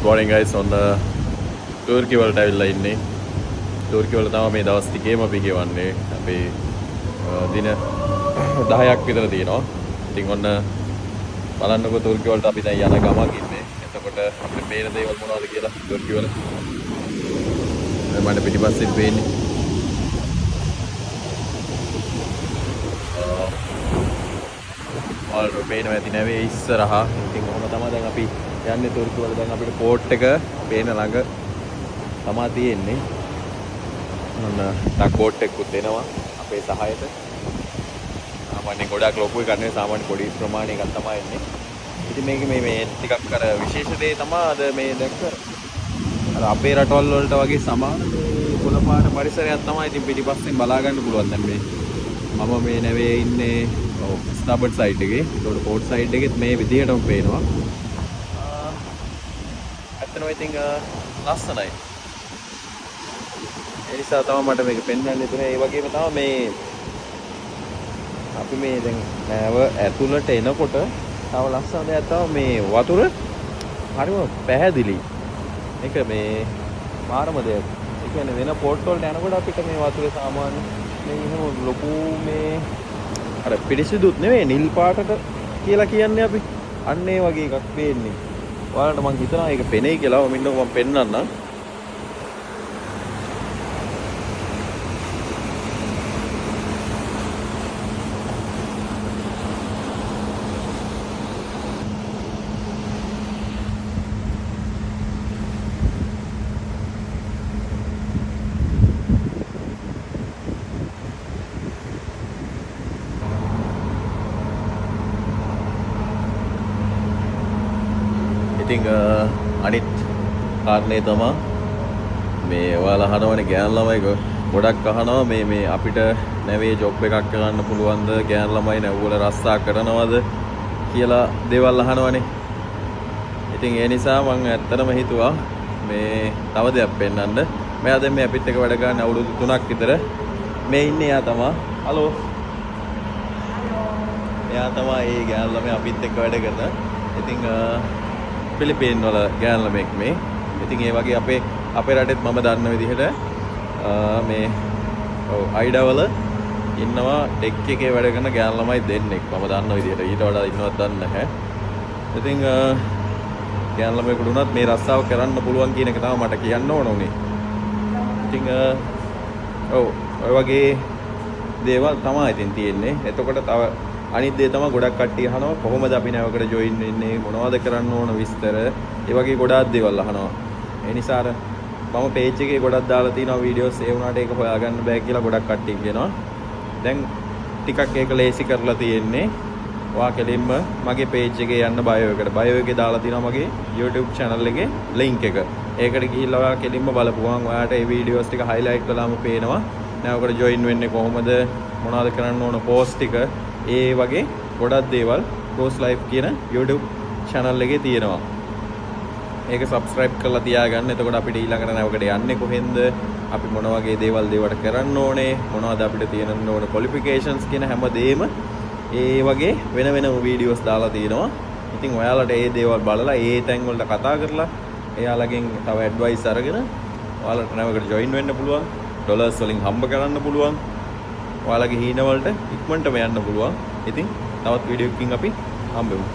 morning guys on the Turkey වලට ඇවිල්ලා ඉන්නේ. Turkey වල තමයි මේ දවස් ටිකේම අපි ගෙවන්නේ. අපි දින 10ක් විතර තියෙනවා. ඉතින් ඔන්න බලන්නකෝ Turkey වලට අපි දැන් යන ගමක් ඉන්නේ. එතකොට අපිට පේන දේවල් මොනවද කියලා Turkey වල. මම පිටිපස්සෙන් පේන්නේ. ඔයාලට පේනවා ඇති නැවේ ඉස්සරහා. ඉතින් ඔහොම තමයි දැන් අපි යන්නේ Turkey වල. දැන් අපිට පෝට් එක පේන ළඟ තමයි තියෙන්නේ. ඔන්න ටක්බෝට් එකකුත් එනවා අපේ සහායට. සාමාන්‍යයෙන් ගොඩක් ලොකු එකක් නෙවෙයි, සාමාන්‍ය පොඩි ප්‍රමාණයක තමයි එන්නේ. ඉතින් මේක මේ ටිකක් අර විශේෂ දේ තමයි අද මේ දැක්ක අර අපේ රටවල් වලට වගේ සමාන මේ කොළපාට පරිසරයක් තමයි ඉතින් පිටිපස්සෙන් බලා ගන්න පුළුවන්. දැන් මේ මම මේ නැවේ ඉන්නේ ස්ටාබර්ඩ් සයිඩ් එකේ. ඒකට පෝට් සයිඩ් එකෙත් මේ විදිහටම පේනවා. ඇත්තටම ඉතින් ලස්සනයි. ඒ නිසා තමයි මට මේක පෙන්වන්න හිතුනේ. ඒ වගේම තමයි මේ අපි මේ දැන් නැව ඇතුළට එනකොට තව ලස්සන දෙයක් තමයි මේ වතුර හරිම පැහැදිලි. ඒක මේ මාරම දෙයක්. ඒ කියන්නේ වෙන පෝට් වලට යනකොට අපිට මේ වතුරේ සාමාන්‍ය මේ එහෙම ලොකු මේ අර පිරිසිදුත් නෙවෙයි නිල් පාටට කියලා කියන්නේ අපි. අන්න ඒ වගේ එකක් පේන්නේ. ඔයාලට මම හිතනවා ඒක පෙනෙයි කියලා. මම පෙන්නන්නම්. ඉතින් අනිත් කාරණේ තමයි මේ ඔයාලා අහනවනේ ගෑන් ළමයි ගොඩක් අහනවා මේ අපිට නැවේ ජොබ් එකක් කරන්න පුළුවන්ද, ගෑන් ළමයි නැව් වල රස්සා කරනවද කියලා දේවල් අහනවනේ. ඉතින් ඒ නිසා මම ඇත්තටම හිතුවා මේ තව දෙයක් පෙන්නන්න. මෙයා දැන් මේ අපිත් එක්ක වැඩ ගන්න අවුරුදු 3ක් විතර මේ ඉන්නේ. එයා තමයි හලෝ. එයා තමයි ඒ ගෑන් ළමයි අපිත් එක්ක වැඩ කරන. ඉතින් පිලිපීන් වල ගෑන් ළමෙක් මේ. ඉතින් ඒ වගේ අපේ රටෙත් මම දන්න විදිහට මේ අයිඩා වල ඉන්නවා ඩෙක් එකේ වැඩ කරන ගෑන් ළමයි දෙන්නෙක් මම දන්න විදිහට. ඊට වඩා ඉන්නවද දන්නේ නැහැ. ඉතින් ගෑන් ළමයෙකුට උනත් මේ රස්සාව කරන්න පුළුවන් කියන එක තමයි මට කියන්න ඕන උනේ. ඉතින් ඔය වගේ දේවල් තමයි ඉතින් තියෙන්නේ. එතකොට තව අනිත් දේ තමයි ගොඩක් කට්ටිය අහනවා කොහොමද අපි නැවකට ජොයින් වෙන්නේ, මොනවද කරන්න ඕන විස්තර. ඒ වගේ ගොඩාක් දේවල් අහනවා. ඒ නිසා අර මම පේජ් එකේ ගොඩක් දාලා තියෙනවා වීඩියෝස්. ඒ වුණාට ඒක හොයාගන්න බෑ කියලා ගොඩක් කට්ටිය කියනවා. දැන් ටිකක් ඒක ලේසි කරලා තියෙන්නේ. ඔයා කෙලින්ම මගේ පේජ් එකේ යන්න බයෝ එකට. බයෝ එකේ දාලා තියෙනවා මගේ YouTube channel එකේ link එක. ඒකට ගිහිල්ලා ඔයා කෙලින්ම බලපුවාම ඔයාට මේ වීඩියෝස් ටික highlight කළාම පේනවා. නැවකට ජොයින් වෙන්නේ කොහොමද, මොනවද කරන්න ඕන පෝස්ට් ටික. ඒ වගේ ගොඩක් දේවල් Rose Life කියන YouTube channel එකේ තියෙනවා. ඒක subscribe කරලා තියාගන්න. එතකොට අපිට ඊළඟට නැවකට යන්නේ කොහෙන්ද, අපි මොන වගේ දේවල් දේවට කරන්න ඕනේ, මොනවද අපිට තියෙන්න ඕන qualifications කියන හැමදේම ඒ වගේ වෙන වෙනම videos දාලා තියෙනවා. ඉතින් ඔයාලට මේ දේවල් බලලා ඒ තැන් වලට කතා කරලා එයාලගෙන් තව advice අරගෙන ඔයාලට නැවකට join වෙන්න පුළුවන්. dollars වලින් හම්බ කරන්න පුළුවන්. ඔයාලගේ හීන වලට ඉක්මනටම යන්න පුළුවන්. ඉතින් තවත් වීඩියෝ එකකින් අපි හම්බෙමු.